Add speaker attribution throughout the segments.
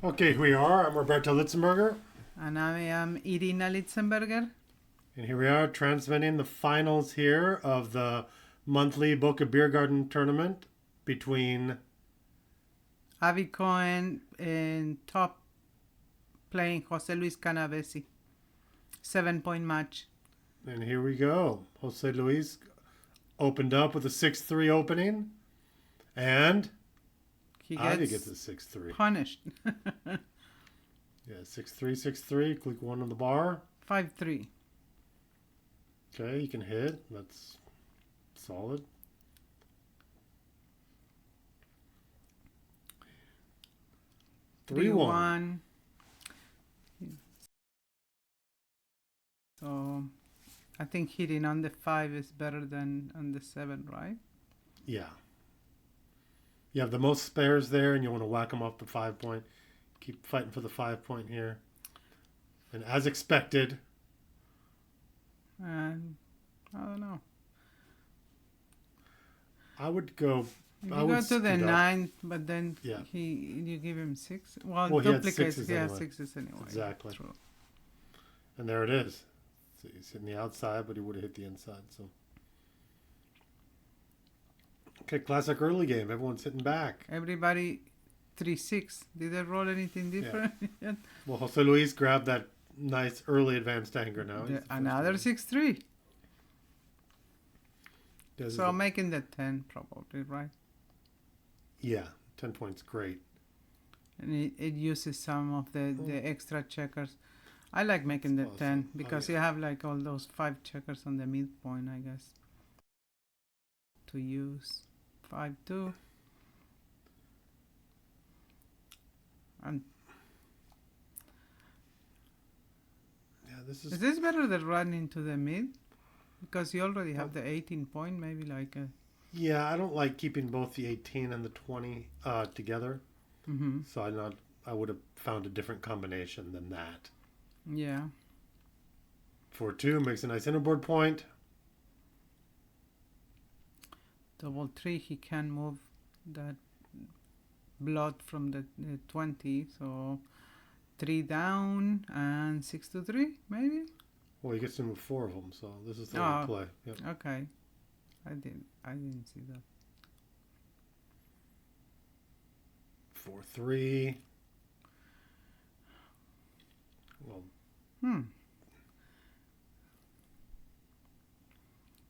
Speaker 1: Okay, here we are. I'm Roberto Litzenberger.
Speaker 2: And I am Irina Litzenberger.
Speaker 1: And here we are transmitting the finals here of the monthly Boca Biergarten tournament between
Speaker 2: Avi Cohen in top playing Jose Luis Canavesi. 7-point match.
Speaker 1: And here we go. Jose Luis opened up with a 6-3 opening. And
Speaker 2: He
Speaker 1: Avi
Speaker 2: gets
Speaker 1: gets a 6-3.
Speaker 2: punished.
Speaker 1: Yeah, 6-3, 6-3. Click 1 on the bar.
Speaker 2: 5-3.
Speaker 1: Okay, you can hit. That's solid. Three one.
Speaker 2: So I think hitting on the 5 is better than on the 7, right?
Speaker 1: Yeah. You have the most spares there, and you want to whack them off the 5-point. Keep fighting for the 5-point here. And as expected,
Speaker 2: And I don't know.
Speaker 1: I would go.
Speaker 2: If
Speaker 1: I
Speaker 2: you
Speaker 1: would
Speaker 2: go to the
Speaker 1: scoot up.
Speaker 2: 9, but then
Speaker 1: Yeah.
Speaker 2: you give him 6. Well,
Speaker 1: Well, he had
Speaker 2: duplicates.
Speaker 1: sixes
Speaker 2: He has
Speaker 1: anyway.
Speaker 2: 6s anyway.
Speaker 1: Exactly.
Speaker 2: True.
Speaker 1: And there it is. So he's hitting the outside, but he would have hit the inside. So, okay, classic early game. Everyone's hitting back.
Speaker 2: Everybody 3-6. Did they roll anything different? yet?
Speaker 1: Well, Jose Luis grabbed that nice early advanced anger now. He's the first
Speaker 2: Another
Speaker 1: one.
Speaker 2: 6-3.
Speaker 1: Does
Speaker 2: So
Speaker 1: it-
Speaker 2: making the 10 probably, right?
Speaker 1: yeah, 10 points, great.
Speaker 2: And it uses some of the extra checkers. I like making the
Speaker 1: Awesome.
Speaker 2: 10
Speaker 1: Oh,
Speaker 2: because
Speaker 1: yeah.
Speaker 2: you have like all those 5 checkers on the midpoint, I guess, to use. 5-2. And
Speaker 1: Yeah, this
Speaker 2: is
Speaker 1: is.
Speaker 2: this better than running to the mid? Because you already have the 18-point, maybe like a...
Speaker 1: Yeah, I don't like keeping both the 18 and the 20 together.
Speaker 2: Mm-hmm.
Speaker 1: So I would have found a different combination than that.
Speaker 2: Yeah.
Speaker 1: 4-2 makes a nice innerboard point.
Speaker 2: Double 3, he can move that blood from the 20, so 3 down and 6-3, maybe?
Speaker 1: Well, he gets to move 4 of them, so this is the way
Speaker 2: Oh.
Speaker 1: to play. Yep.
Speaker 2: Okay. I didn't see that.
Speaker 1: 4-3. Well,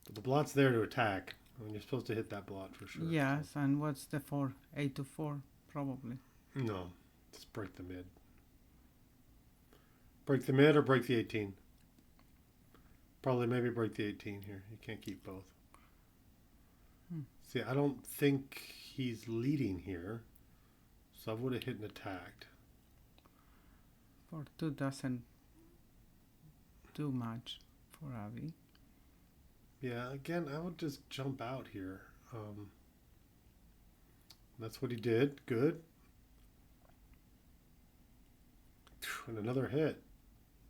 Speaker 1: but the blot's there to attack. I mean, you're supposed to hit that blot for sure.
Speaker 2: Yes, and what's the 4? 8-4, probably.
Speaker 1: So. No, just break the mid. Break the mid or break the 18. Probably maybe break the 18 here. You can't keep both. See, I don't think he's leading here. So I would have hit and attacked.
Speaker 2: 4-2 doesn't do much for Avi.
Speaker 1: Yeah, again, I would just jump out here. That's what he did. Good. And another hit.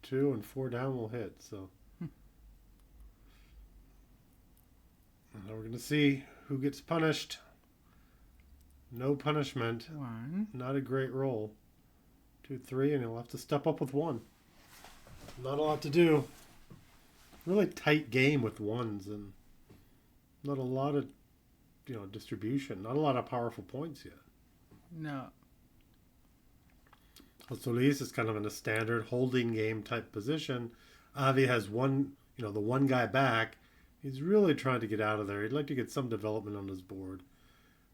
Speaker 1: 2 and 4 down will hit. So now we're going to see who gets punished. No punishment.
Speaker 2: 1.
Speaker 1: Not a great roll. 2-3, and he'll have to step up with 1. Not a lot to do. Really tight game with 1s, and not a lot of, distribution. Not a lot of powerful points yet.
Speaker 2: No.
Speaker 1: Solis is kind of in a standard holding game type position. Avi has one, the one guy back. He's really trying to get out of there. He'd like to get some development on his board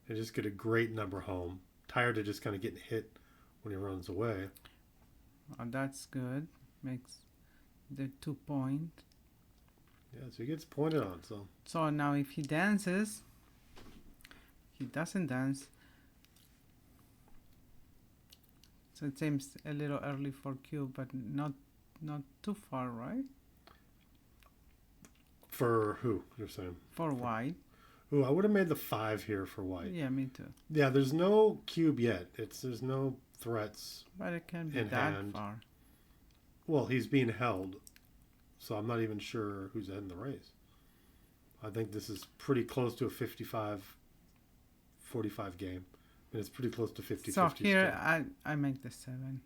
Speaker 1: and just get a great number home. Tired of just kind of getting hit when he runs away.
Speaker 2: Oh, that's good. Makes the 2 point.
Speaker 1: Yeah, so he gets pointed on.
Speaker 2: So now if he dances, he doesn't dance. So it seems a little early for Q, but not too far, right?
Speaker 1: For who, you're saying?
Speaker 2: For white.
Speaker 1: Ooh, I would have made the 5 here for white.
Speaker 2: Yeah, me too.
Speaker 1: Yeah, there's no cube yet. There's no threats.
Speaker 2: But it can't be
Speaker 1: In
Speaker 2: that
Speaker 1: hand.
Speaker 2: far.
Speaker 1: Well, he's being held, so I'm not even sure who's ahead in the race. I think this is pretty close to a 55-45 game. And it's pretty close to 50-50
Speaker 2: So here
Speaker 1: still.
Speaker 2: I make the 7.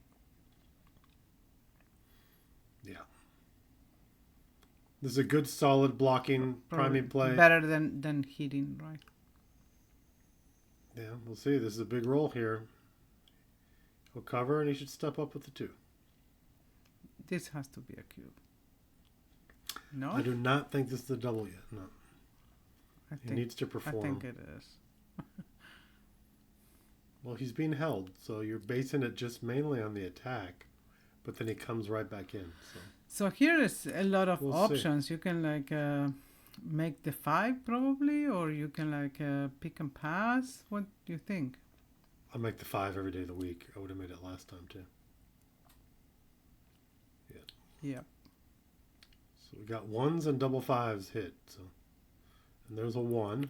Speaker 1: Yeah. This is a good, solid blocking
Speaker 2: Probably
Speaker 1: priming play.
Speaker 2: better than hitting, right?
Speaker 1: Yeah, we'll see. This is a big roll here. He'll cover, and he should step up with the 2.
Speaker 2: This has to be a cube. No?
Speaker 1: I do not think this is a double yet. No. He needs to
Speaker 2: I
Speaker 1: perform.
Speaker 2: think it is.
Speaker 1: Well, he's being held, so you're basing it just mainly on the attack, but then he comes right back in.
Speaker 2: So here is a lot of
Speaker 1: We'll see.
Speaker 2: options. You can like make the 5 probably, or you can like pick and pass. What do you think?
Speaker 1: I'll make the 5 every day of the week. I would have made it last time too.
Speaker 2: Yeah.
Speaker 1: So we got 1s and double 5s hit. So, and there's a 1.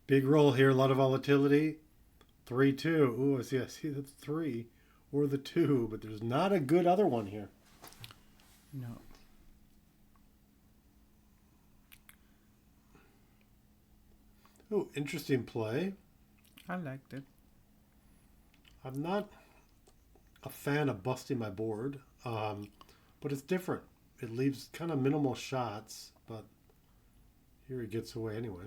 Speaker 1: Big roll here, a lot of volatility. 3-2. Ooh, I see the 3 or the 2, but there's not a good other one here.
Speaker 2: No.
Speaker 1: Ooh, interesting play.
Speaker 2: I liked it.
Speaker 1: I'm not a fan of busting my board, but it's different. It leaves kind of minimal shots, but here he gets away anyway.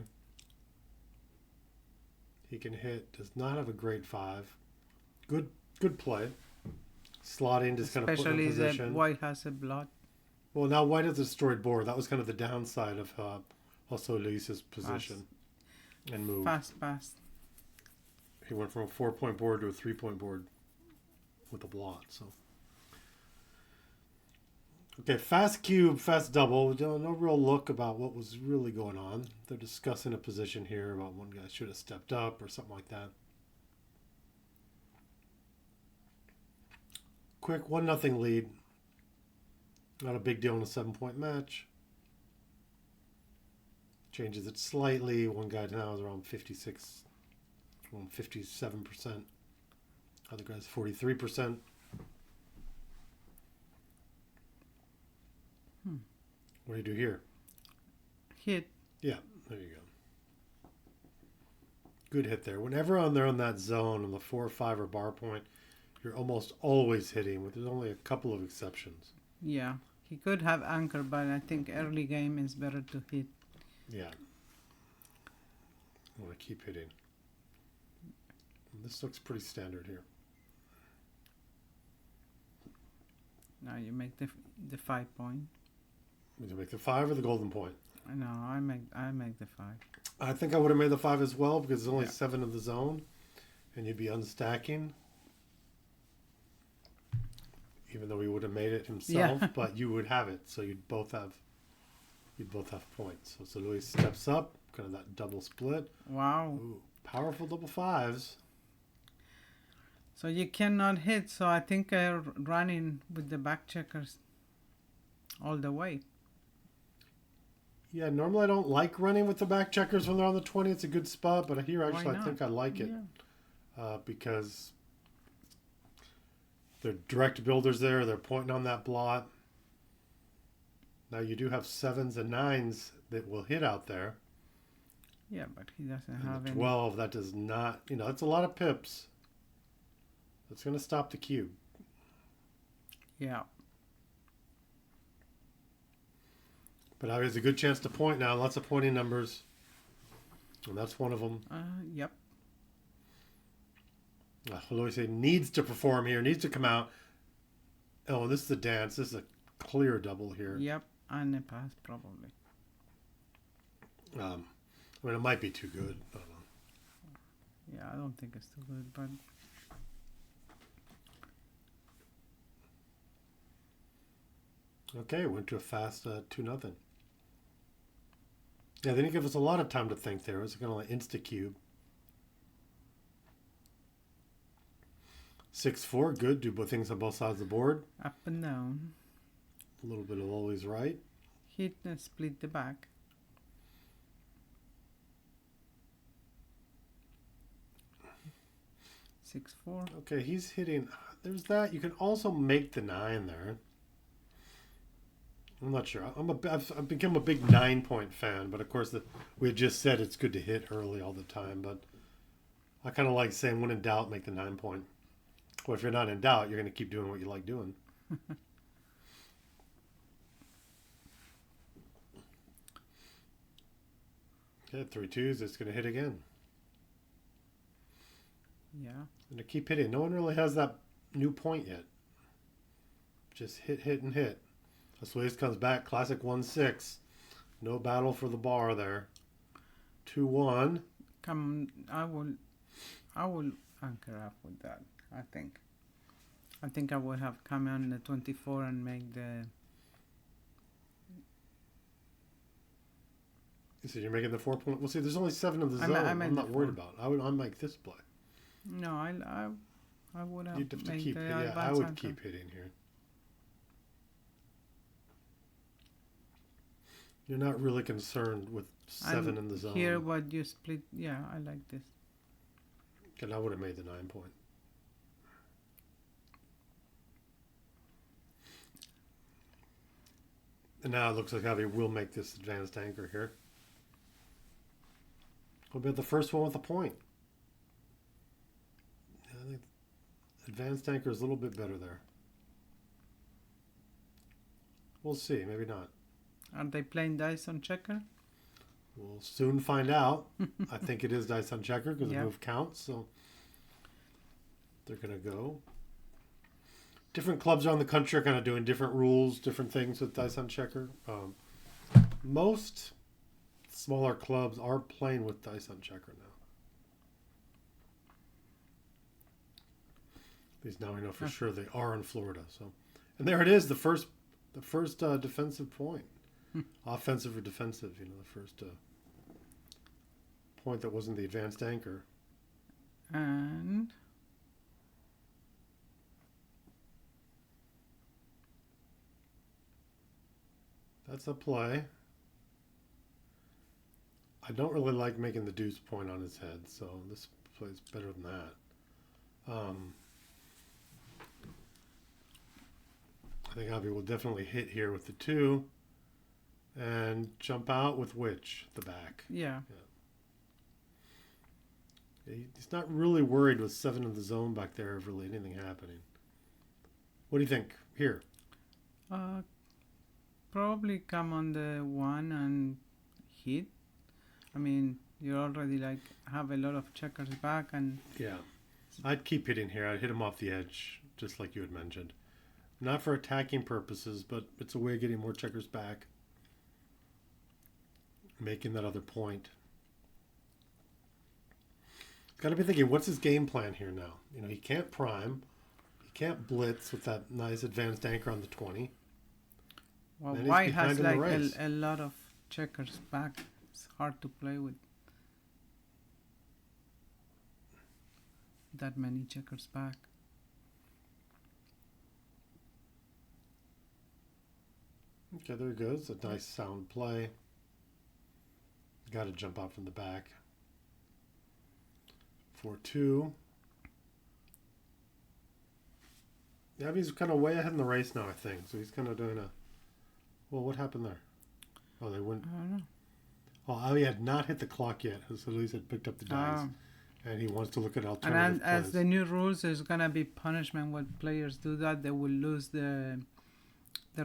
Speaker 1: He can hit. Does not have a great 5. Good play. Slotting, just kind of put in
Speaker 2: Especially that
Speaker 1: position.
Speaker 2: white has a blot.
Speaker 1: Well, now white has a destroyed board. That was kind of the downside of Jose Luis's position and move.
Speaker 2: Fast pass.
Speaker 1: He went from a 4-point board to a 3-point board with a blot. So, okay, fast cube, fast double. No real look about what was really going on. They're discussing a position here about one guy should have stepped up or something like that. Quick 1-0 lead. Not a big deal in a 7-point match. Changes it slightly. One guy now is around 56, around 57%. Other guy's 43%. What do you do here?
Speaker 2: Hit.
Speaker 1: Yeah, there you go. Good hit there. Whenever they're on that zone on the 4 or 5 or bar point, you're almost always hitting. But there's only a couple of exceptions.
Speaker 2: Yeah. He could have anchor, but I think early game is better to hit.
Speaker 1: Yeah. I want to keep hitting. And this looks pretty standard here.
Speaker 2: Now you make the 5 point.
Speaker 1: Would you make the 5 or the golden point?
Speaker 2: No, I make the 5.
Speaker 1: I think I would have made the 5 as well because there's only
Speaker 2: Yeah.
Speaker 1: 7 in the zone, and you'd be unstacking. Even though he would have made it himself,
Speaker 2: Yeah.
Speaker 1: but you would have it, so you'd both have points. So Luis steps up, kind of that double split.
Speaker 2: Wow.
Speaker 1: Ooh, powerful double 5s.
Speaker 2: So you cannot hit. So I think I'm running with the back checkers all the way.
Speaker 1: Yeah, normally I don't like running with the back checkers when they're on the 20. It's a good spot, but here
Speaker 2: Why
Speaker 1: actually I
Speaker 2: not?
Speaker 1: think I like it
Speaker 2: Yeah.
Speaker 1: because they're direct builders there. They're pointing on that blot. Now you do have 7s and 9s that will hit out there.
Speaker 2: Yeah, but he doesn't
Speaker 1: And
Speaker 2: have
Speaker 1: the
Speaker 2: any.
Speaker 1: 12, that does not, that's a lot of pips. That's going to stop the cube.
Speaker 2: Yeah.
Speaker 1: But now he has a good chance to point now. Lots of pointing numbers. And that's one of them.
Speaker 2: Yep.
Speaker 1: Luis needs to perform here, needs to come out. Oh, and this is a dance. This is a clear double here.
Speaker 2: Yep. And a pass probably.
Speaker 1: I mean, it might be too good. I don't know.
Speaker 2: Yeah, I don't think it's too good, but
Speaker 1: Okay, went to a fast 2-0. Yeah, they didn't give us a lot of time to think there. It was kind of like insta-cube. 6-4, good. Do both things on both sides of the board.
Speaker 2: up and down.
Speaker 1: A little bit of always right.
Speaker 2: Hit and split the back. Six, 4.
Speaker 1: Okay, he's hitting. There's that. You can also make the 9 there. I'm not sure. I've become a big 9-point fan, but of course we had just said it's good to hit early all the time. But I kind of like saying, when in doubt, make the 9-point. Well, if you're not in doubt, you're going to keep doing what you like doing. Okay, 3 2s. It's going to hit again.
Speaker 2: Yeah.
Speaker 1: And to keep hitting. No one really has that new point yet. Just hit, and hit. Suez comes back. Classic 1-6. No battle for the bar there. 2-1.
Speaker 2: I will anchor up with that. I think I would have come on the 24 and make the.
Speaker 1: So you're making the 4-point. Well, see, there's only 7 of the zone. I'm not worried about it. I'll make this play.
Speaker 2: No, I would have.
Speaker 1: You'd have to
Speaker 2: made
Speaker 1: keep.
Speaker 2: the
Speaker 1: Yeah, I
Speaker 2: advance
Speaker 1: would
Speaker 2: anchor.
Speaker 1: keep hitting here. You're not really concerned with 7 in the zone.
Speaker 2: Here, what you split? Yeah, I like this.
Speaker 1: And I would have made the 9-point. And now it looks like Avi will make this advanced anchor here. We'll be the first one with a point. I think advanced anchor is a little bit better there. We'll see. Maybe not.
Speaker 2: Are they playing dice on checker?
Speaker 1: We'll soon find out. I think it is dice on checker because the move counts. So they're going to go. Different clubs around the country are kind of doing different rules, different things with dice on checker. Most smaller clubs are playing with dice on checker now. At least now we know for sure they are in Florida. So, and there it is, the first defensive point. Offensive or defensive, the first point that wasn't the advanced anchor.
Speaker 2: And
Speaker 1: that's a play. I don't really like making the deuce point on his head, so this plays better than that. I think Avi will definitely hit here with the 2. And jump out with which? The back.
Speaker 2: Yeah.
Speaker 1: He's not really worried with 7 in the zone back there of really anything happening. What do you think? Here.
Speaker 2: Probably come on the 1 and hit. I mean, you already have a lot of checkers back and.
Speaker 1: Yeah. I'd keep hitting here. I'd hit him off the edge, just like you had mentioned. Not for attacking purposes, but it's a way of getting more checkers back. Making that other point. Got to be thinking, what's his game plan here now? He can't prime. He can't blitz with that nice advanced anchor on the 20.
Speaker 2: Well, White has a lot of checkers back. It's hard to play with that many checkers back.
Speaker 1: Okay, there it goes. A nice sound play. Got to jump out from the back. 4-2. Yeah, he's kind of way ahead in the race now, I think. So he's kind of doing a... Well, what happened there? Oh, they went...
Speaker 2: I don't know.
Speaker 1: Oh, Avi had not hit the clock yet. Jose Luis had picked up the dice. And he wants to look at alternative plays.
Speaker 2: As the new rules, there's going to be punishment when players do that. They will lose the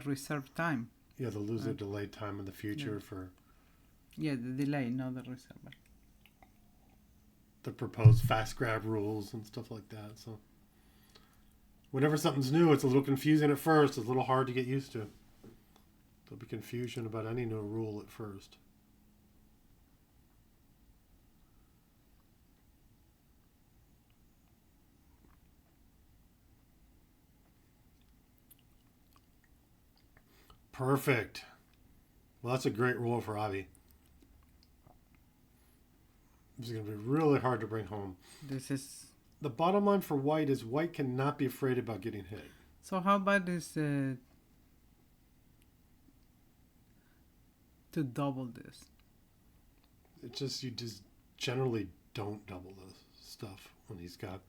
Speaker 2: reserve time.
Speaker 1: Yeah, they'll lose their delayed time in the future for...
Speaker 2: Yeah, the delay, not the reserve.
Speaker 1: The proposed fast grab rules and stuff like that. So whenever something's new, it's a little confusing at first. It's a little hard to get used to. There'll be confusion about any new rule at first. Perfect. Well, that's a great rule for Avi. This is going to be really hard to bring home. The bottom line for White is White cannot be afraid about getting hit.
Speaker 2: So how about this to double this?
Speaker 1: You just generally don't double this stuff when he's got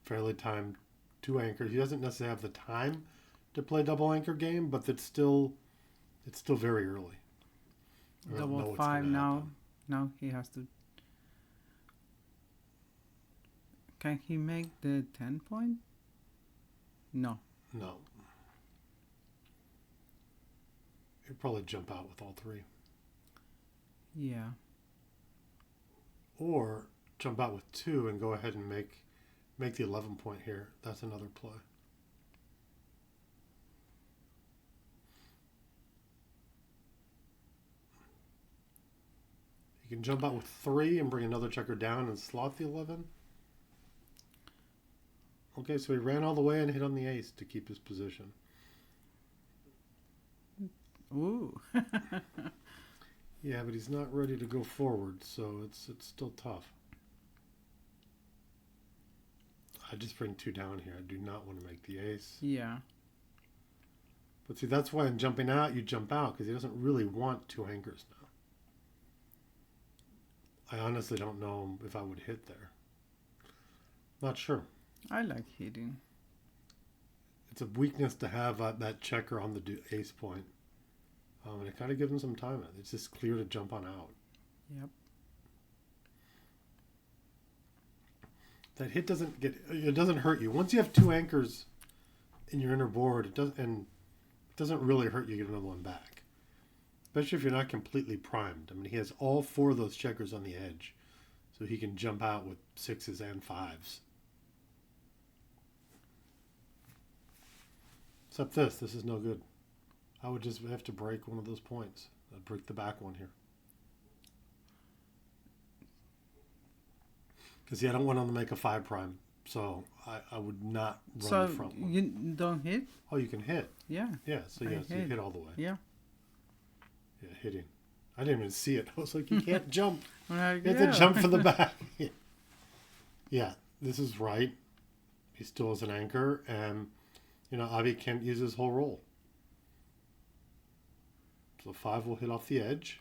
Speaker 1: fairly timed 2 anchors. He doesn't necessarily have the time to play double anchor game, but that's still It's still very early. I don't know
Speaker 2: Double
Speaker 1: what's
Speaker 2: 5
Speaker 1: gonna
Speaker 2: now.
Speaker 1: happen.
Speaker 2: Now he has to. Can he make the 10 point? No.
Speaker 1: No. He'll probably jump out with all 3.
Speaker 2: Yeah.
Speaker 1: Or jump out with 2 and go ahead and make the 11 point here. That's another play. You can jump out with 3 and bring another checker down and slot the 11. Okay, so he ran all the way and hit on the ace to keep his position.
Speaker 2: Ooh.
Speaker 1: Yeah, but he's not ready to go forward, so it's still tough. I just bring 2 down here. I do not want to make the ace.
Speaker 2: Yeah.
Speaker 1: But see, that's why in jumping out, you jump out, because he doesn't really want 2 anchors now. I honestly don't know if I would hit there. Not sure.
Speaker 2: I like hitting.
Speaker 1: It's a weakness to have that checker on the ace point. And it kind of gives him some time. It's just clear to jump on out.
Speaker 2: Yep.
Speaker 1: That hit doesn't hurt you. Once you have 2 anchors in your inner board, it doesn't really hurt you to get another one back. Especially if you're not completely primed. I mean, he has all 4 of those checkers on the edge, so he can jump out with 6s and 5s. Except this is no good. I would just have to break one of those points. I'd break the back one here. Because I don't want him to make a 5 prime, so I would not run the front one.
Speaker 2: You don't hit?
Speaker 1: Oh, you can hit.
Speaker 2: Yeah.
Speaker 1: Yeah, so yes, you hit all the way.
Speaker 2: Yeah.
Speaker 1: Yeah, hitting. I didn't even see it. I was like, you can't jump. You have
Speaker 2: Yeah.
Speaker 1: to jump from the back. Yeah, this is right. He still has an anchor, and Avi can't use his whole roll. So 5 will hit off the edge.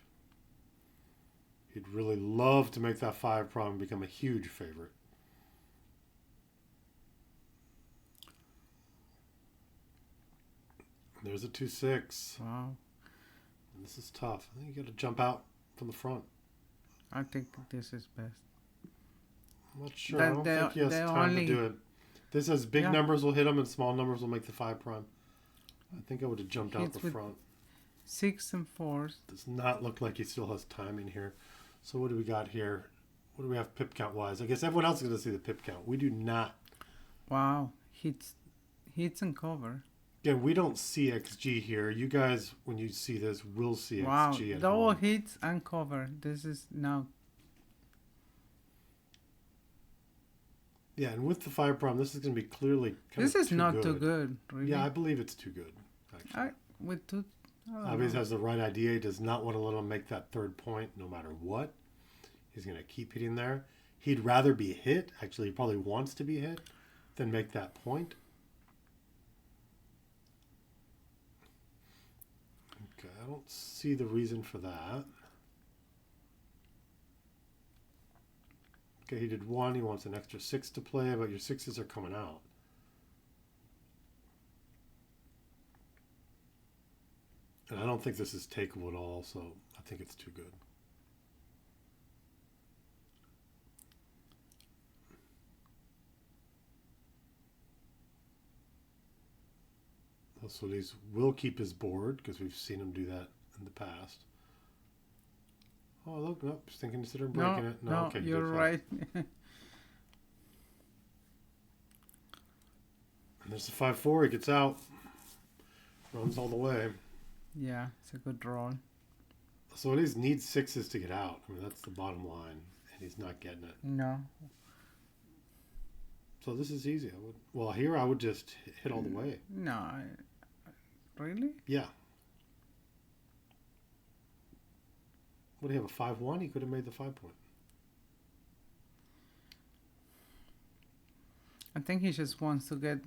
Speaker 1: He'd really love to make that 5 prime become a huge favorite. There's a 2-6.
Speaker 2: Wow.
Speaker 1: And this is tough. I think you got to jump out from the front.
Speaker 2: I think this is best.
Speaker 1: I'm not sure. I don't think he has time to do it. This has big numbers will hit him and small numbers will make the 5 prime. I think I would have jumped out the front.
Speaker 2: 6 and 4s.
Speaker 1: Does not look like he still has timing here. So what do we got here? What do we have pip count wise? I guess everyone else is going to see the pip count. We do not.
Speaker 2: Wow. Hits and cover.
Speaker 1: Again, we don't see XG here. You guys, when you see this, will see XG at
Speaker 2: Double
Speaker 1: home.
Speaker 2: hits and cover. This is now.
Speaker 1: Yeah, and with the 5 prime, this is going to be clearly kind
Speaker 2: This
Speaker 1: of
Speaker 2: is
Speaker 1: too
Speaker 2: not
Speaker 1: good.
Speaker 2: too good, really.
Speaker 1: Yeah, I believe it's too good, actually.
Speaker 2: With 2.
Speaker 1: Avi has the right idea. He does not want to let him make that 3rd point no matter what. He's going to keep hitting there. He'd rather be hit. Actually, he probably wants to be hit than make that point. Okay, I don't see the reason for that. Okay, he did 1. He wants an extra 6 to play, but your 6s are coming out. And I don't think this is takeable at all, so I think it's too good. So these will keep his board, because we've seen him do that in the past. Oh, look, nope, just thinking consider breaking it.
Speaker 2: No,
Speaker 1: okay,
Speaker 2: you're
Speaker 1: good,
Speaker 2: right.
Speaker 1: And there's the 5-4, he gets out. Runs all the way.
Speaker 2: Yeah, it's a good roll.
Speaker 1: So at least needs 6s to get out. I mean, that's the bottom line. And he's not getting it.
Speaker 2: No.
Speaker 1: So this is easy. Here I would just hit all the way.
Speaker 2: No. Really?
Speaker 1: Yeah. Would he have a 5-1? He could have made the 5 point.
Speaker 2: I think he just wants to get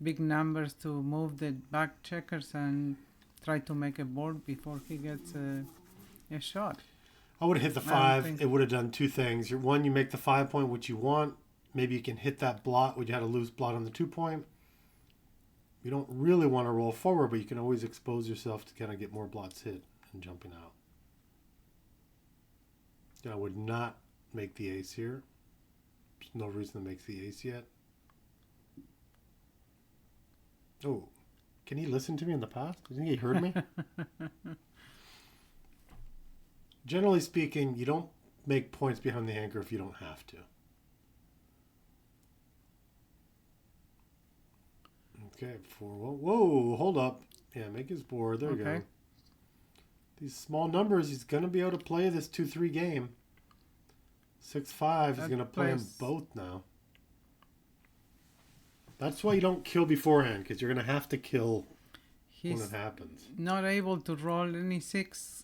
Speaker 2: big numbers to move the back checkers and try to make a board before he gets a shot.
Speaker 1: I would have hit the 5. It would have done 2 things. One, you make the 5 point, which you want. Maybe you can hit that blot, where you had a loose blot on the 2 point. You don't really want to roll forward, but you can always expose yourself to kind of get more blots hit and jumping out. I would not make the ace here. There's no reason to make the ace yet. Oh, can he listen to me in the past? Do you think he heard me? Generally speaking, you don't make points behind the anchor if you don't have to. Okay, whoa, hold up. Yeah, make his board. There we go. These small numbers, he's going to be able to play this 2-3 game. 6-5, he's going to play them both now. That's why you don't kill beforehand, because you're going to have to kill when it happens.
Speaker 2: Not able to roll any 6.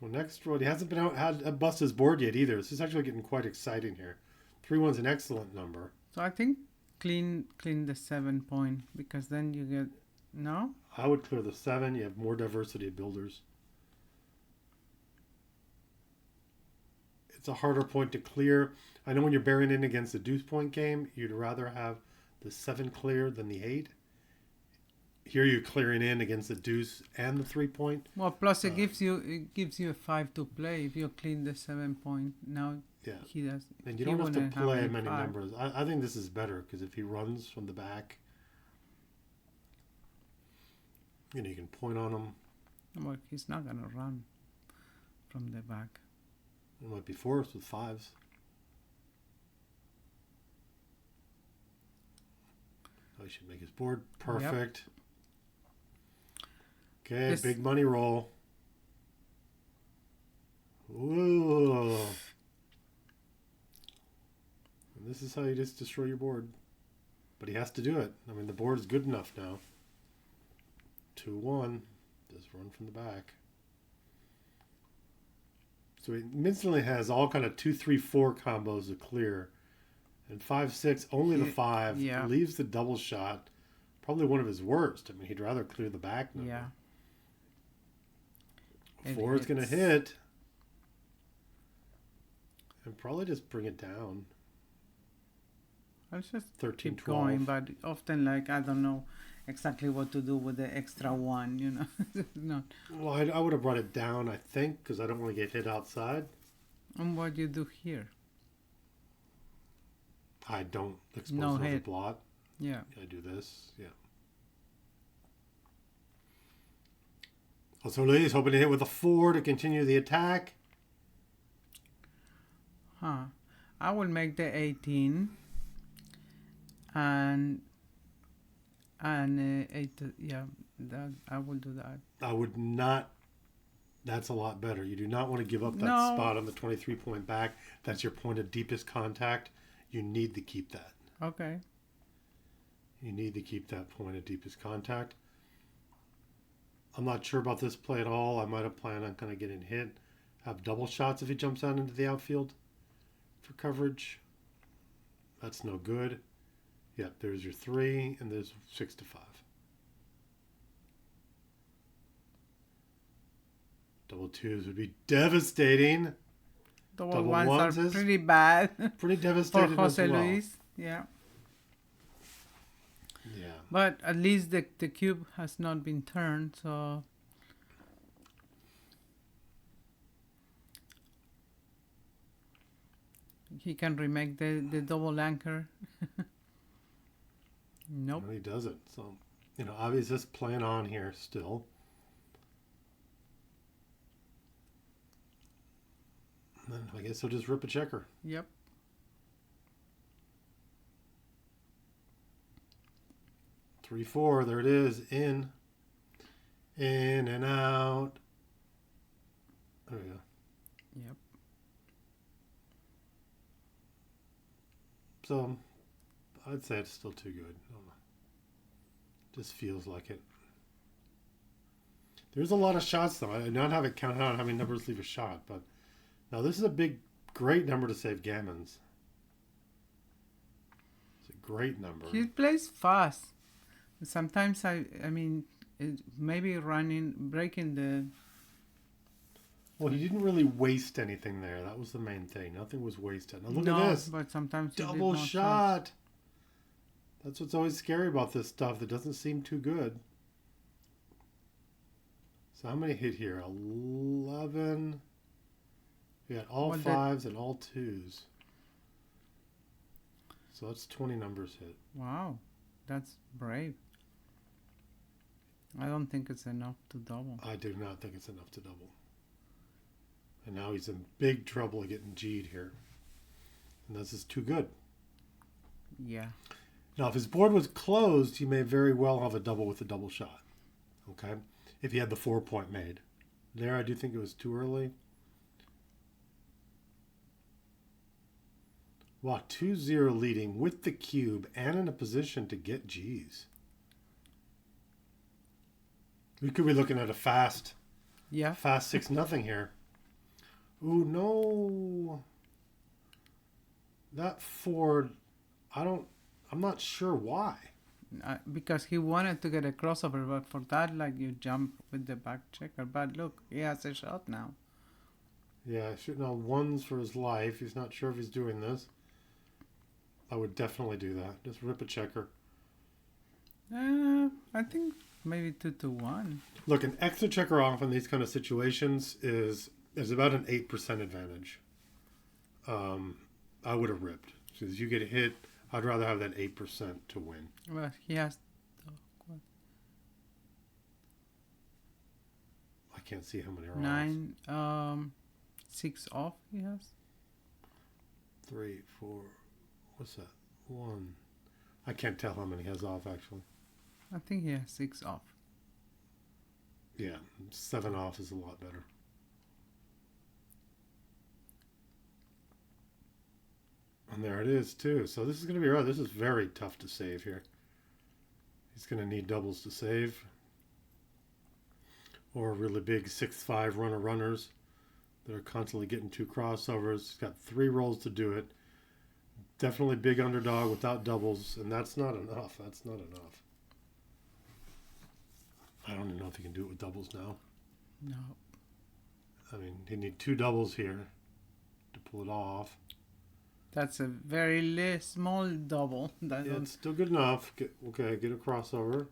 Speaker 1: Well, next roll, he hasn't been had to bust his board yet either. This is actually getting quite exciting here. 3-1's an excellent number.
Speaker 2: So I think clean the 7 point, because then you get... No?
Speaker 1: I would clear the 7. You have more diversity of builders. It's a harder point to clear. I know when you're bearing in against the deuce point game, you'd rather have the 7 clear than the 8. Here you're clearing in against the deuce and the 3 point.
Speaker 2: Well, plus it gives you a 5 to play if you clean the 7 point. Now he does.
Speaker 1: And you don't have to play many numbers. I think this is better because if he runs from the back, you know, you can point on him.
Speaker 2: Well, he's not gonna run from the back.
Speaker 1: It might be forced with 5s. Oh, he should make his board perfect. Yep. Okay, big money roll. Whoa. And this is how you just destroy your board. But he has to do it. I mean, the board is good enough now. 2-1. Just run from the back. So he instantly has all kind of 2-3-4 combos to clear. And 5-6, only the 5.
Speaker 2: Yeah.
Speaker 1: Leaves the double shot. Probably one of his worst. I mean, he'd rather clear the back number.
Speaker 2: Yeah.
Speaker 1: 4 is going to hit. And probably just bring it down.
Speaker 2: I'll just
Speaker 1: 13,
Speaker 2: keep
Speaker 1: 12.
Speaker 2: going, but often, like, I don't know exactly what to do with the extra 1, you know. Not.
Speaker 1: Well, I would have brought it down, I think, because I don't want to get hit outside.
Speaker 2: And what do you do here?
Speaker 1: I don't expose the blot.
Speaker 2: Yeah.
Speaker 1: I do this, yeah. Jose Luis hoping to hit with a 4 to continue the attack.
Speaker 2: I will make the 18 and 8. Yeah, that I will do that.
Speaker 1: I would not. That's a lot better. You do not want to give up that spot on the 23 point back. That's your point of deepest contact. You need to keep that.
Speaker 2: Okay.
Speaker 1: You need to keep that point of deepest contact. I'm not sure about this play at all. I might have planned on kind of getting hit. Have double shots if he jumps out into the outfield for coverage. That's no good. Yep, there's your 3, and there's 6-5. Double 2s would be devastating.
Speaker 2: Double ones are pretty bad.
Speaker 1: Pretty devastating
Speaker 2: for Jose
Speaker 1: as well.
Speaker 2: Luis. Yeah.
Speaker 1: Yeah.
Speaker 2: But at least the cube has not been turned, so he can remake the double anchor. Nope.
Speaker 1: No, he doesn't. So, you know, Avi's just playing on here still. And then I guess he'll just rip a checker.
Speaker 2: Yep.
Speaker 1: 3-4. There it is. In and out. There we go.
Speaker 2: Yep.
Speaker 1: So I'd say it's still too good. I don't know. Just feels like it. There's a lot of shots though. I did not have it counted out how many numbers leave a shot, but now this is a great number to save gammons. It's a great number.
Speaker 2: He plays fast. Sometimes I mean, maybe breaking the.
Speaker 1: Well, he didn't really waste anything there. That was the main thing. Nothing was wasted. Now look at this.
Speaker 2: But sometimes
Speaker 1: double shot. That's what's always scary about this stuff. It doesn't seem too good. So how many hit here? 11. We got all fives and all twos. So that's 20 numbers hit.
Speaker 2: Wow, that's brave. I don't think it's enough to double.
Speaker 1: I do not think it's enough to double. And now he's in big trouble getting G'd here. And this is too good.
Speaker 2: Yeah.
Speaker 1: Now, if his board was closed, he may very well have a double with a double shot. Okay? If he had the 4-point made. There, I do think it was too early. Wow, 2-0 leading with the cube and in a position to get G's. We could be looking at a fast 6-0 here. Ooh, no. That 4, I'm not sure why.
Speaker 2: Because he wanted to get a crossover, but for that, like, you jump with the back checker. But look, he has a shot now.
Speaker 1: Yeah, shooting on ones for his life. He's not sure if he's doing this. I would definitely do that. Just rip a checker.
Speaker 2: I think maybe 2-1.
Speaker 1: Look, an extra checker off in these kind of situations is about an 8% advantage. I would have ripped. So as you get hit, I'd rather have that 8% to win.
Speaker 2: Well, he has...
Speaker 1: I can't see how many are
Speaker 2: 9, 6 off he has.
Speaker 1: 3, 4, what's that? 1. I can't tell how many he has off, actually.
Speaker 2: I think he has 6 off.
Speaker 1: Yeah, 7 off is a lot better. And there it is, too. So this is going to be right. This is very tough to save here. He's going to need doubles to save. Or really big 6-5 runners that are constantly getting 2 crossovers. He's got 3 rolls to do it. Definitely big underdog without doubles. And that's not enough. That's not enough. I don't even know if he can do it with doubles now.
Speaker 2: No.
Speaker 1: I mean, he need 2 doubles here to pull it off.
Speaker 2: That's a very small double.
Speaker 1: Yeah, it's still good enough. Get a crossover.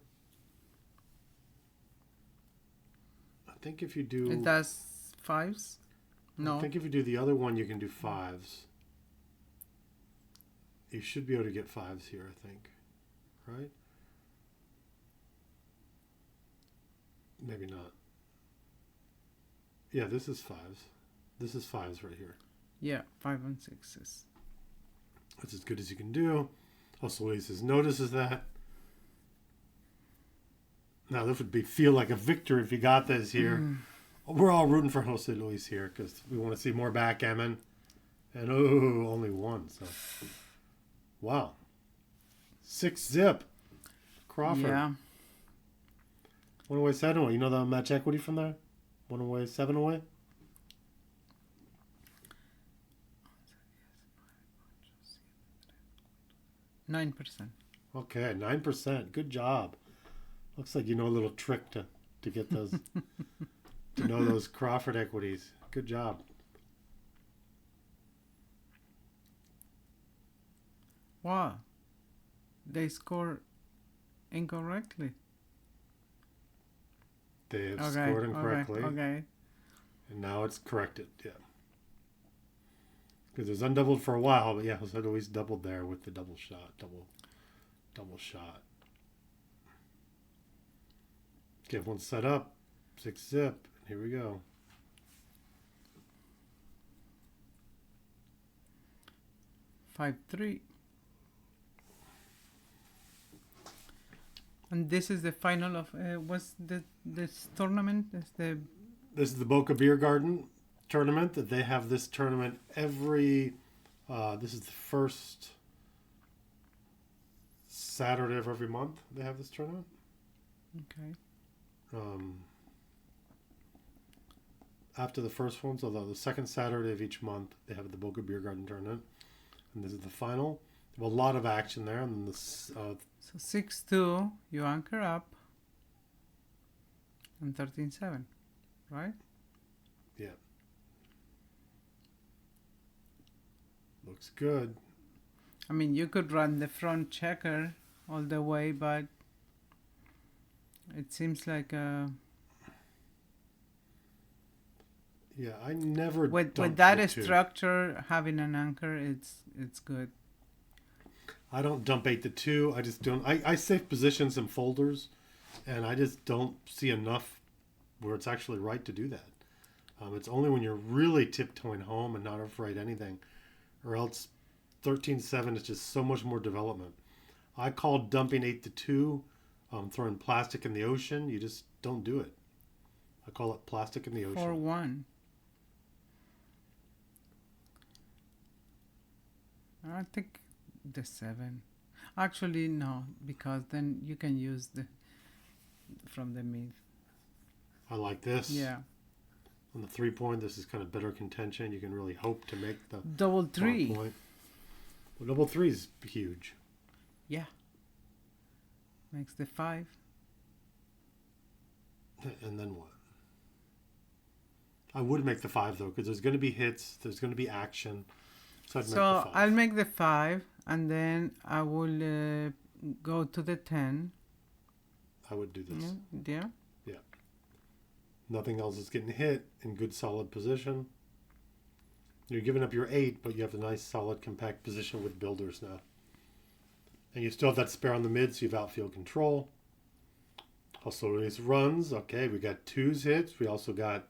Speaker 1: I think if you do...
Speaker 2: It does 5s? No.
Speaker 1: I think if you do the other one, you can do 5s. You should be able to get 5s here, I think. Right? Maybe not. Yeah, this is 5s. This is 5s right here.
Speaker 2: Yeah, 5 and 6s.
Speaker 1: That's as good as you can do. Jose Luis notices that. Now, this would feel like a victory if you got this here. We're all rooting for Jose Luis here because we want to see more backgammon. And, only 1. So, wow. 6-zip. Crawford.
Speaker 2: Yeah.
Speaker 1: 1 away, 7 away. You know the match equity from there? 1 away, 7 away?
Speaker 2: $9%.
Speaker 1: Okay, 9%. Good job. Looks like you know a little trick to get those, to know those Crawford equities. Good job.
Speaker 2: Wow. They score incorrectly.
Speaker 1: They have scored incorrectly.
Speaker 2: Okay.
Speaker 1: And now it's corrected, yeah. Because it was undoubled for a while, but yeah, Jose Luis doubled there with the double shot. Double shot. Okay, everyone's set up. 6-zip. Here we go.
Speaker 2: 5-3. And this is the final of what's this tournament?
Speaker 1: This is the Boca Biergarten tournament. That they have this tournament every. This is the first Saturday of every month. They have this tournament.
Speaker 2: Okay.
Speaker 1: After the first one, so the second Saturday of each month, they have the Boca Biergarten tournament, and this is the final. They have a lot of action there, and then this.
Speaker 2: So 6-2, you anchor up, and 13-7, right?
Speaker 1: Yeah. Looks good.
Speaker 2: I mean, you could run the front checker all the way, but it seems like
Speaker 1: Yeah, I never
Speaker 2: with
Speaker 1: dump
Speaker 2: that
Speaker 1: the 2.
Speaker 2: structure, having an anchor, it's good.
Speaker 1: I don't dump 8 to 2. I just don't. I save positions in folders, and I just don't see enough where it's actually right to do that. It's only when you're really tiptoeing home and not afraid anything, or else 13-7 is just so much more development. I call dumping 8 to 2, throwing plastic in the ocean. You just don't do it. I call it plastic in the ocean.
Speaker 2: 4-1. I think the 7. Actually, no, because then you can use the from the mid.
Speaker 1: I like this.
Speaker 2: Yeah.
Speaker 1: On the 3-point, this is kind of better contention. You can really hope to make the
Speaker 2: Double 3.
Speaker 1: point. Well, double 3 is huge.
Speaker 2: Yeah. Makes the 5.
Speaker 1: And then what? I would make the 5 though, because there's going to be hits, there's going to be action. So I'd make the 5.
Speaker 2: I'll make the 5, and then I will go to the 10.
Speaker 1: I would do this.
Speaker 2: Yeah.
Speaker 1: Nothing else is getting hit in good solid position. You're giving up your 8, but you have a nice solid compact position with builders now. And you still have that spare on the mid, so you've outfield control. Jose Luis runs. Okay, we got 2s hits. We also got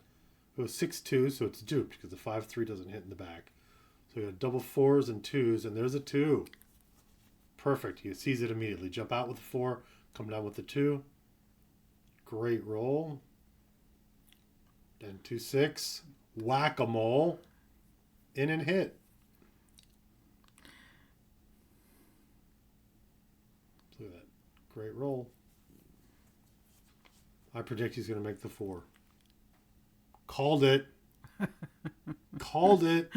Speaker 1: 6-2, so it's duped because the 5-3 doesn't hit in the back. So we got double 4s and 2s, and there's a 2. Perfect. He sees it immediately. Jump out with the 4, come down with the 2. Great roll. And 2-6. Whack-a-mole. In and hit. Look at that. Great roll. I predict he's going to make the 4. Called it. Called it.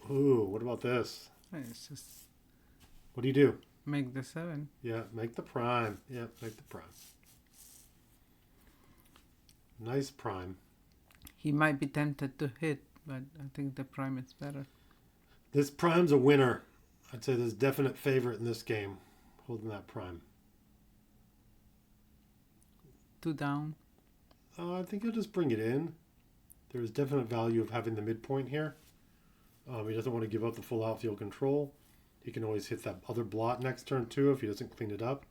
Speaker 1: Ooh, what about this?
Speaker 2: It's just
Speaker 1: What do you do?
Speaker 2: make the 7.
Speaker 1: Yeah, make the prime. Yeah, make the prime. Nice prime.
Speaker 2: He might be tempted to hit, but I think the prime is better.
Speaker 1: This prime's a winner. I'd say there's definite favorite in this game, holding that prime.
Speaker 2: 2 down.
Speaker 1: I think he'll just bring it in. There's definite value of having the midpoint here. He doesn't want to give up the full outfield control. He can always hit that other blot next turn too if he doesn't clean it up.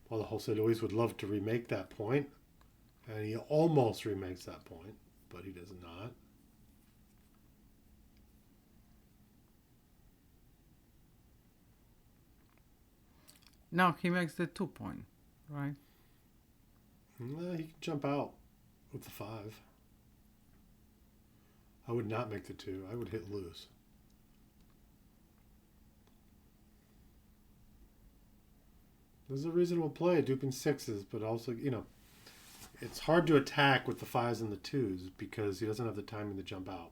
Speaker 1: While the Jose Luis would love to remake that point. And he almost remakes that point, but he does not.
Speaker 2: No, he makes the 2 point, right?
Speaker 1: He can jump out with the 5. I would not make the 2. I would hit loose. This is a reasonable play, duping 6s, but also, it's hard to attack with the 5s and the 2s because he doesn't have the timing to jump out.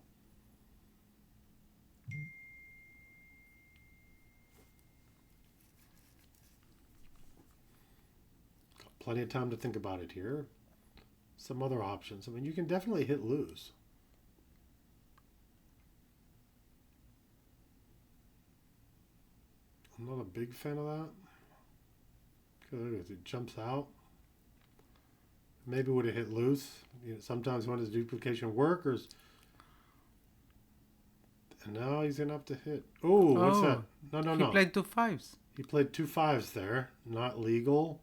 Speaker 1: Got plenty of time to think about it here. Some other options. I mean, you can definitely hit loose. I'm not a big fan of that. Because it jumps out. Maybe would have hit loose. Sometimes when his duplication work, and now he's gonna have to hit. Oh, what's that? No.
Speaker 2: He played 2 5s.
Speaker 1: He played 2 5s there. Not legal.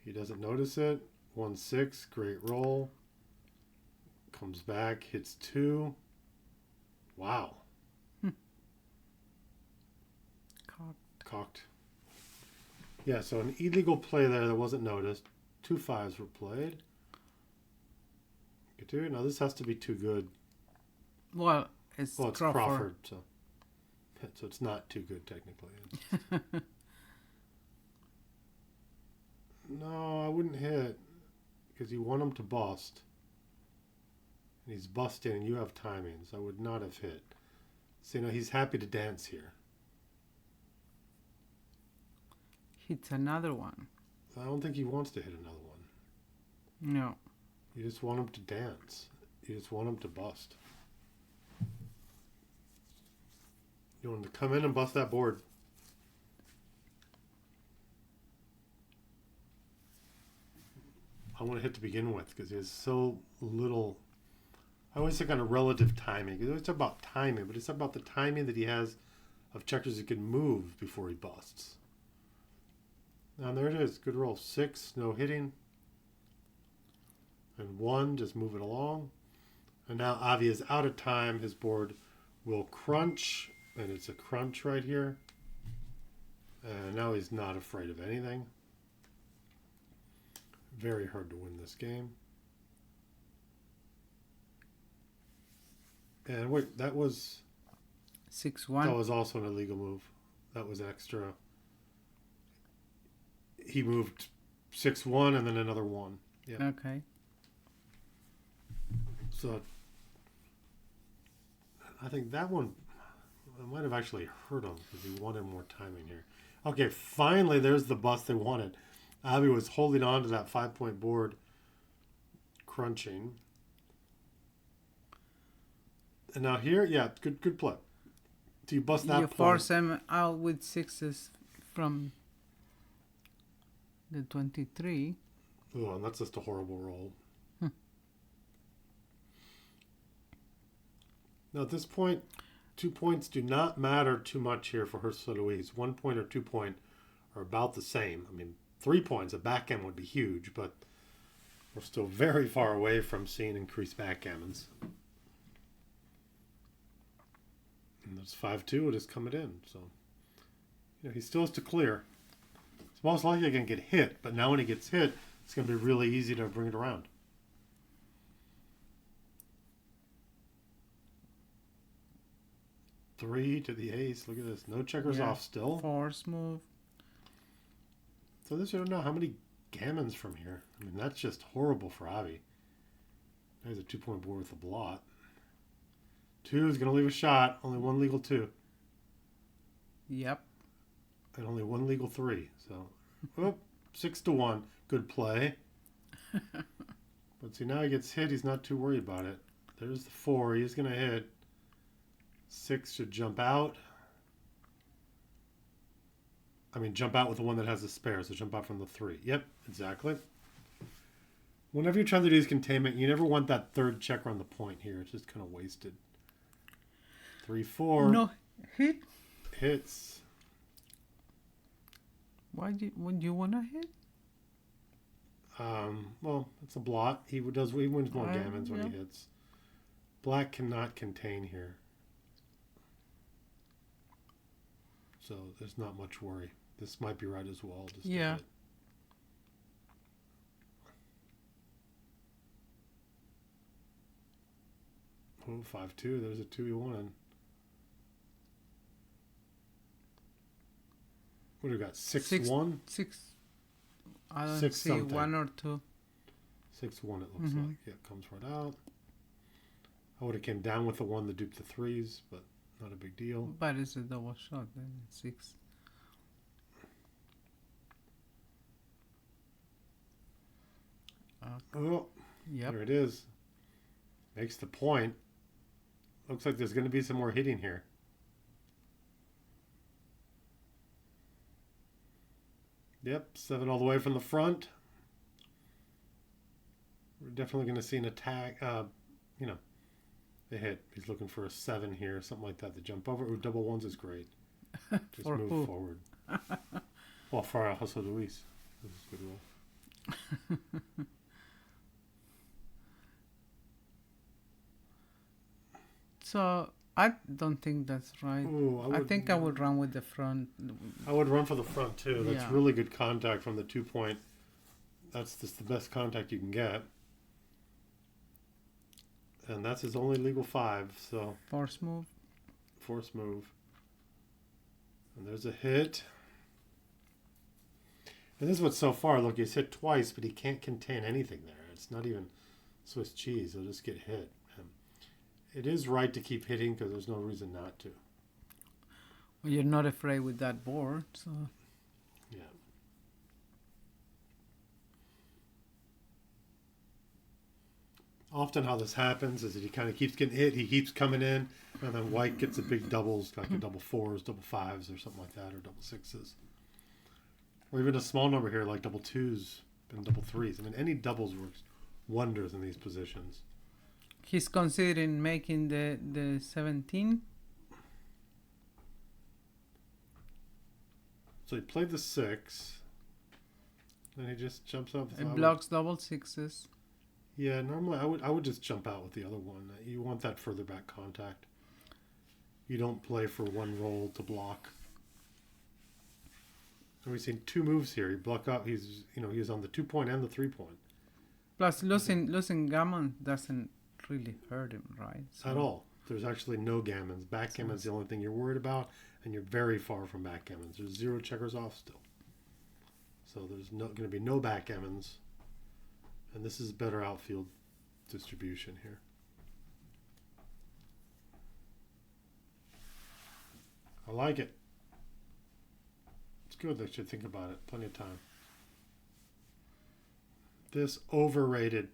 Speaker 1: He doesn't notice it. 1-6, great roll. Comes back, hits 2. Wow. Cocked. Yeah, so an illegal play there that wasn't noticed. 2 5s were played. Now this has to be too good.
Speaker 2: Well, it's
Speaker 1: Crawford, so it's not too good technically. No, I wouldn't hit because you want him to bust. And he's busting and you have timings. I would not have hit. So, he's happy to dance here.
Speaker 2: Hits another one.
Speaker 1: I don't think he wants to hit another one.
Speaker 2: No.
Speaker 1: You just want him to dance. You just want him to bust. You want him to come in and bust that board. I want to hit to begin with because he has so little. I always think on a relative timing. It's about timing, but it's about the timing that he has of checkers he can move before he busts. And there it is. Good roll. 6, no hitting. And 1, just moving along. And now Avi is out of time. His board will crunch. And it's a crunch right here. And now he's not afraid of anything. Very hard to win this game. And wait, that was
Speaker 2: 6-1.
Speaker 1: That was also an illegal move. That was extra. He moved 6-1 and then another 1. Yeah.
Speaker 2: Okay.
Speaker 1: So I think that one might have actually hurt him because he wanted more timing here. Okay, finally there's the bust they wanted. Avi was holding on to that 5-point board, crunching. And now here, yeah, good play. Do you bust that
Speaker 2: You
Speaker 1: point?
Speaker 2: force him out with 6s from the 23.
Speaker 1: Oh, and that's just a horrible roll. Now at this point, 2 points do not matter too much here for Jose Luis. 1 point or 2 point are about the same. I mean, 3 points, a backgammon would be huge, but we're still very far away from seeing increased backgammons. And there's 5-2, it is coming in. So, he still has to clear. It's most likely going to get hit, but now when he gets hit, it's going to be really easy to bring it around. Three to the ace. Look at this. No checkers off still.
Speaker 2: Force move.
Speaker 1: So this, you don't know how many gammons from here. I mean, that's just horrible for Avi. There's a 2-point board with a blot. 2 is going to leave a shot. Only 1 legal 2.
Speaker 2: Yep.
Speaker 1: And only 1 legal 3. So, 6-1. Good play. But see, now he gets hit. He's not too worried about it. There's the 4. He's going to hit. 6 should jump out. I mean, jump out with the one that has the spare. So jump out from the 3. Yep, exactly. Whenever you're trying to do these containment, you never want that third checker on the point here. It's just kind of wasted. 3-4.
Speaker 2: No hit.
Speaker 1: Hits.
Speaker 2: Would you want to hit?
Speaker 1: Well, it's a blot. He wins more gammons when he hits. Black cannot contain here. So there's not much worry. This might be right as well. Just
Speaker 2: yeah.
Speaker 1: Oh, 5-2. There's a 2 he wanted. What do we got? 6-1?
Speaker 2: 6. I don't
Speaker 1: 6
Speaker 2: see
Speaker 1: something.
Speaker 2: 1 or 2.
Speaker 1: 6-1 it looks like. Yeah, it comes right out. I would have came down with the 1 that duped the 3s, but not a big deal.
Speaker 2: But it's a double shot then. 6.
Speaker 1: Oh,
Speaker 2: Yep.
Speaker 1: there it is. Makes the point. Looks like there's going to be some more hitting here. Yep, 7 all the way from the front. We're definitely going to see an attack. The hit. He's looking for a 7 here, something like that. The jump over. Ooh, double 1s is great. Just
Speaker 2: For
Speaker 1: move
Speaker 2: who?
Speaker 1: forward. Well, for Jose Luis. This is a good roll.
Speaker 2: So I don't think that's right.
Speaker 1: Ooh,
Speaker 2: I think I would run with the front.
Speaker 1: I would run for the front too. That's
Speaker 2: Yeah.
Speaker 1: really good contact from the 2 point. That's just the best contact you can get. And that's his only legal 5. So
Speaker 2: Force move.
Speaker 1: force move. And there's a hit. And this is what's so far. Look, he's hit twice, but he can't contain anything there. It's not even Swiss cheese. He'll just get hit. It is right to keep hitting because there's no reason not to.
Speaker 2: Well, you're not afraid with that board, so
Speaker 1: Yeah. Often how this happens is that he kind of keeps getting hit, he keeps coming in, and then white gets a big doubles, like a double fours, double fives, or something like that, or double sixes. Or even a small number here, like double twos and double threes. I mean, any doubles works wonders in these positions.
Speaker 2: He's considering making the 17.
Speaker 1: So he played the 6. Then he just jumps up.
Speaker 2: It blocks double sixes.
Speaker 1: Yeah, normally I would just jump out with the other one. You want that further back contact. You don't play for one roll to block. And we've seen 2 moves here. He block up. He's on the 2-point and the 3-point.
Speaker 2: Plus losing gammon doesn't really hurt him, right? So
Speaker 1: at all. There's actually no gammons. Backgammon's the only thing you're worried about, and you're very far from backgammons. There's 0 checkers off still. So there's going to be no backgammons. And this is better outfield distribution here. I like it. It's good. They should think about it. Plenty of time. This overrated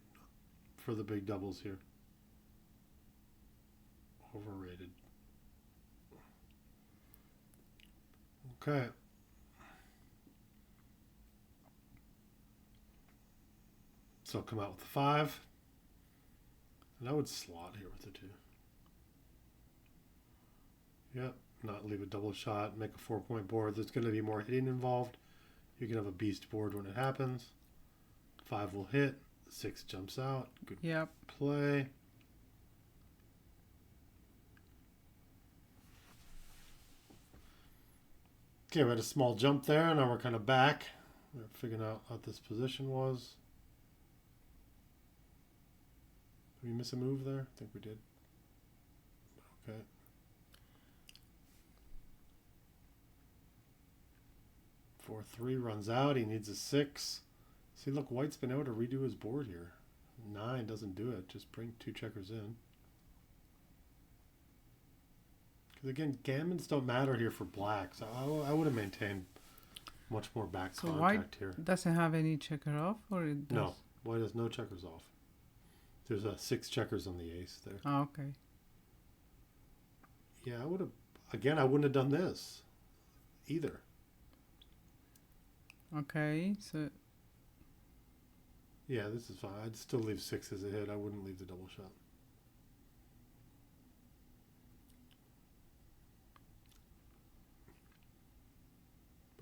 Speaker 1: for the big doubles here. Overrated. Okay. So come out with the 5. And I would slot here with the 2. Yep. Not leave a double shot. Make a 4-point board. There's going to be more hitting involved. You can have a beast board when it happens. 5 will hit. 6 jumps out. Good play. Okay, we had a small jump there. Now we're kind of back. We're figuring out what this position was. Did we miss a move there? I think we did. Okay. Four, 3 runs out. He needs a 6. See, look, white's been able to redo his board here. 9 doesn't do it. Just bring 2 checkers in. Because again, gammons don't matter here for black. So I would have maintained much more back contact here.
Speaker 2: White doesn't have any checker off, or it does?
Speaker 1: No, white has no checkers off. There's 6 checkers on the ace there.
Speaker 2: Oh, okay.
Speaker 1: Yeah, I would have. Again, I wouldn't have done this either.
Speaker 2: Okay, so.
Speaker 1: Yeah, this is fine. I'd still leave 6 as a hit. I wouldn't leave the double shot.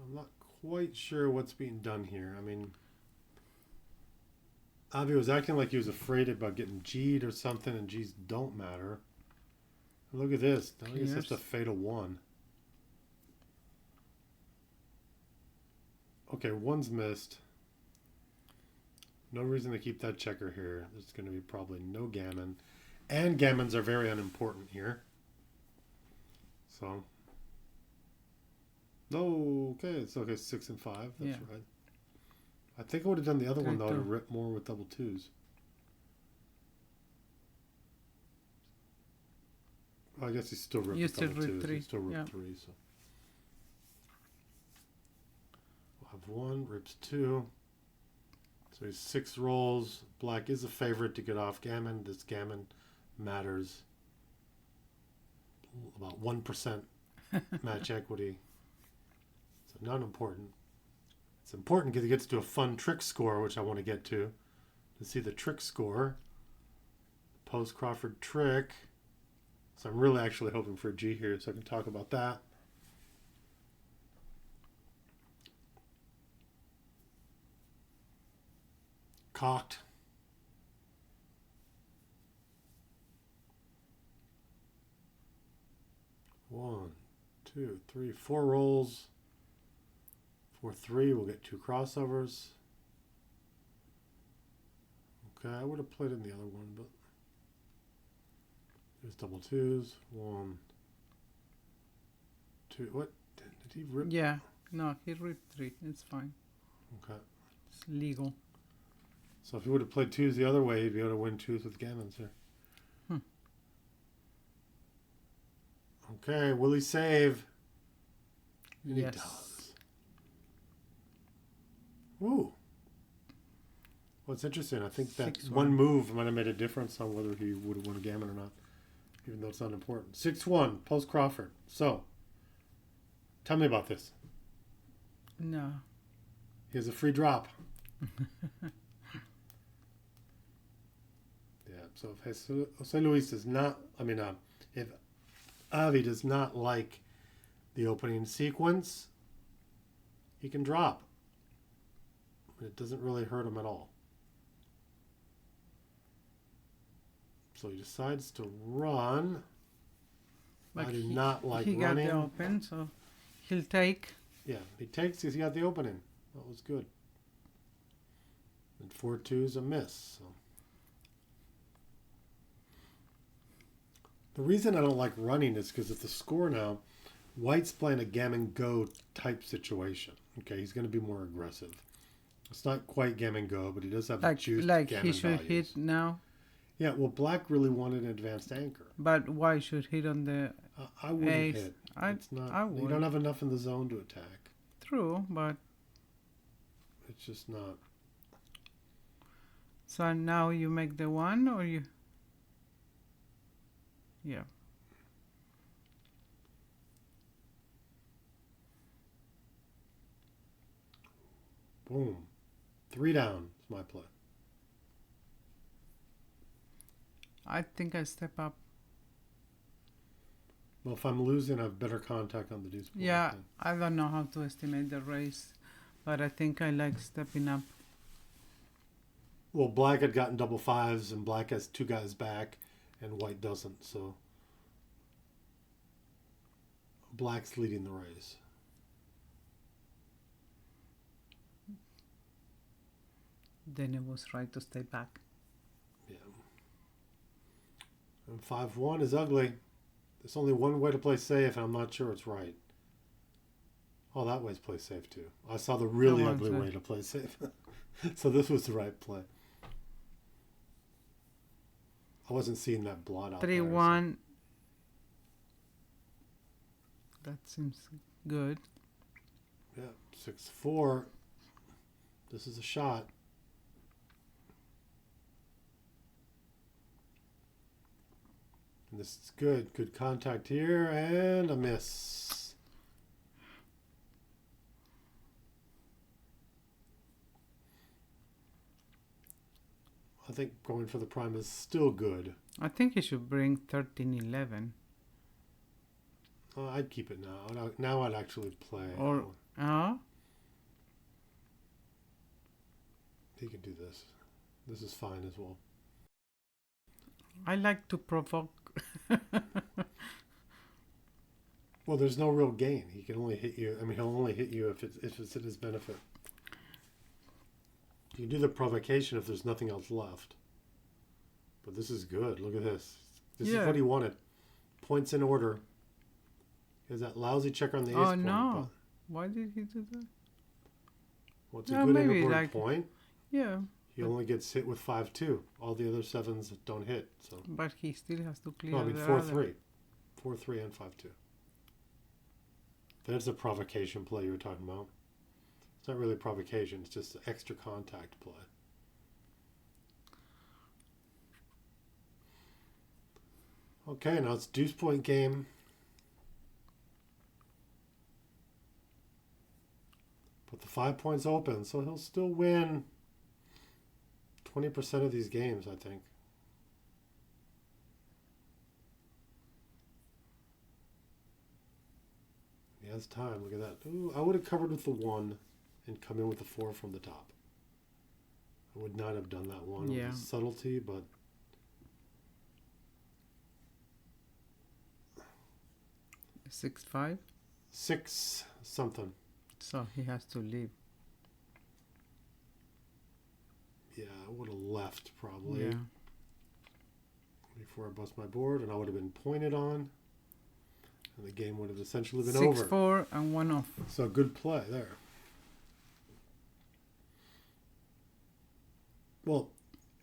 Speaker 1: I'm not quite sure what's being done here. I mean, Avi was acting like he was afraid about getting G'd or something, and G's don't matter. Look at this. Now he just has to fade a 1. Okay, 1's missed. No reason to keep that checker here. There's going to be probably no gammon. And gammons are very unimportant here. So. No, okay. It's okay, 6 and 5. That's right. I think I would have done the other one, though, to rip more with double 2s. Well, I guess he still ripped with double 2s. He still ripped 3, so. We'll have 1, rips 2. So he's 6 rolls. Black is a favorite to get off gammon. This gammon matters. About 1% match equity. So not important. It's important because he gets to a fun trick score, which I want to get to see the trick score. Post-Crawford trick. So I'm really actually hoping for a G here so I can talk about that. Cocked. One, 2, 3, 4 rolls. 4, 3. We'll get 2 crossovers. Okay, I would have played in the other one, but there's double 2s. 1, 2. What? Did he rip?
Speaker 2: Yeah. No, he ripped 3. It's fine.
Speaker 1: Okay.
Speaker 2: It's legal.
Speaker 1: So if he would have played 2s the other way, he'd be able to win 2s with gammons here. Okay, will he save? And
Speaker 2: yes.
Speaker 1: he does. Ooh. Well, it's interesting. I think that
Speaker 2: 6-1.
Speaker 1: one move might have made a difference on whether he would have won a gammon or not, even though it's not important. 6-1, post Crawford. So, tell me about this.
Speaker 2: No.
Speaker 1: He has a free drop. Yeah, so if Jose Luis does not, if Avi does not like the opening sequence, he can drop. It doesn't really hurt him at all. So he decides to run.
Speaker 2: But
Speaker 1: I do not like
Speaker 2: he
Speaker 1: running.
Speaker 2: got the open, so he'll take.
Speaker 1: Yeah, he takes because he got the opening. That was good. And 4-2 is a miss. So. The reason I don't like running is because at the score now, White's playing a gammon go type situation. Okay, he's going to be more aggressive. It's not quite gammon go, but he does have juiced
Speaker 2: like
Speaker 1: gammon
Speaker 2: he should
Speaker 1: values.
Speaker 2: hit now.
Speaker 1: Yeah, well, Black really wanted an advanced anchor.
Speaker 2: But White should hit on the
Speaker 1: I wouldn't
Speaker 2: ace.
Speaker 1: hit. It's not.
Speaker 2: I
Speaker 1: You
Speaker 2: would.
Speaker 1: don't have enough in the zone to attack.
Speaker 2: True, but
Speaker 1: It's just not.
Speaker 2: so now you make the one, or you? Yeah.
Speaker 1: Boom. 3 down is my play.
Speaker 2: I think I step up.
Speaker 1: Well, if I'm losing, I have better contact on the deuce board.
Speaker 2: Yeah,
Speaker 1: then.
Speaker 2: I don't know how to estimate the race, but I think I like stepping up.
Speaker 1: Well, Black had gotten double fives, and Black has 2 guys back, and White doesn't. So Black's leading the race.
Speaker 2: Then it was right to stay back.
Speaker 1: Yeah. And 5-1 is ugly. There's only one way to play safe, and I'm not sure it's right. Oh, that way's play safe too. I saw the really
Speaker 2: That
Speaker 1: ugly
Speaker 2: one's
Speaker 1: way to play safe. So this was the right play. I wasn't seeing that blot out
Speaker 2: 3-1. That seems good.
Speaker 1: Yeah, 6-4. This is a shot. And this is good. Good contact here, and a miss. I think going for the prime is still good.
Speaker 2: I think he should bring 13-11.
Speaker 1: I'd keep it now. Now I'd actually play.
Speaker 2: Or
Speaker 1: He can do this. This is fine as well.
Speaker 2: I like to provoke.
Speaker 1: Well, there's no real gain. He can only hit you. I mean, he'll only hit you if it's in his benefit. You can do the provocation if there's nothing else left. But this is good. Look at this. This is what he wanted. Points in order. He has that lousy checker on the ace point.
Speaker 2: No. Why did he do that?
Speaker 1: Well, it's a good
Speaker 2: maybe
Speaker 1: inboard
Speaker 2: like,
Speaker 1: point.
Speaker 2: Yeah.
Speaker 1: He only gets hit with 5-2. All the other 7s don't hit. So.
Speaker 2: But he still has to clear.
Speaker 1: No, I mean
Speaker 2: the
Speaker 1: 4-3. 4-3 and 5-2. There's the provocation play you were talking about. It's not really provocation. It's just extra contact play. Okay, now it's deuce point game. But the 5 points open, so he'll still win 20% of these games, I think. He has time. Look at that. Ooh, I would have covered with the 1 and come in with the 4 from the top. I would not have done that one.
Speaker 2: Yeah.
Speaker 1: It was subtlety, but
Speaker 2: 6-5.
Speaker 1: 6 something.
Speaker 2: So he has to leave.
Speaker 1: Yeah, I would have left probably
Speaker 2: Yeah.
Speaker 1: before I bust my board, and I would have been pointed on, and the game would have essentially been over.
Speaker 2: 6-4 and 1 off.
Speaker 1: So good play there. Well,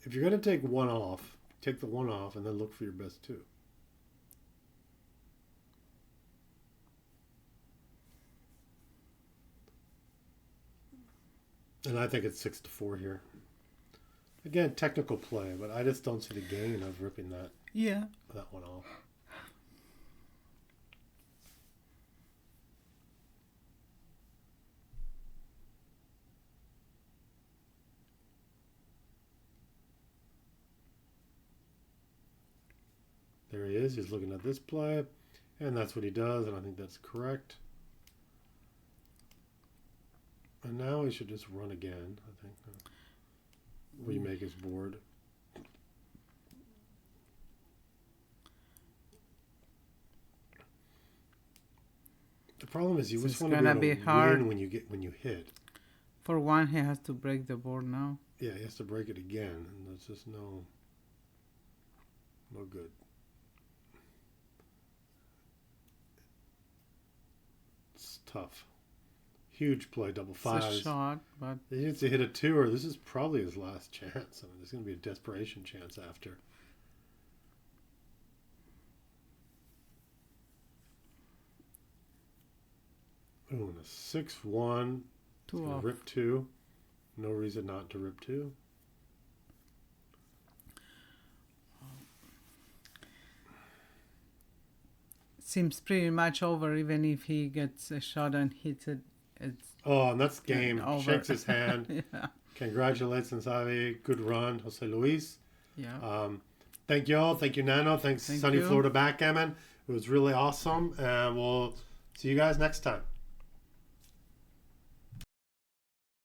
Speaker 1: if you're going to take 1 off, take the 1 off and then look for your best 2. And I think it's 6-4 here. Again, technical play, but I just don't see the gain of ripping that one off. There he is. He's looking at this play, and that's what he does, and I think that's correct. And now he should just run again, I think. Remake his board. The problem is you just want to be able to win when you hit.
Speaker 2: For one, he has to break the board now.
Speaker 1: Yeah, he has to break it again, and there's just no good. It's tough. Huge play, double fives.
Speaker 2: It's a shot, but
Speaker 1: he needs to hit a two, or this is probably his last chance. I mean, there's going to be a desperation chance after. Oh, and a 6-1.
Speaker 2: two off.
Speaker 1: Rip two. No reason not to rip two.
Speaker 2: Seems pretty much over, even if he gets a shot and hits it. It's
Speaker 1: and that's game.
Speaker 2: over.
Speaker 1: Shakes his hand.
Speaker 2: Yeah.
Speaker 1: Congratulations, Avi. Good run, Jose Luis.
Speaker 2: Yeah.
Speaker 1: Thank you all. Thank you, Nano. Thanks,
Speaker 2: Thank
Speaker 1: Sunny
Speaker 2: you.
Speaker 1: Florida Backgammon. It was really awesome. And we'll see you guys next time.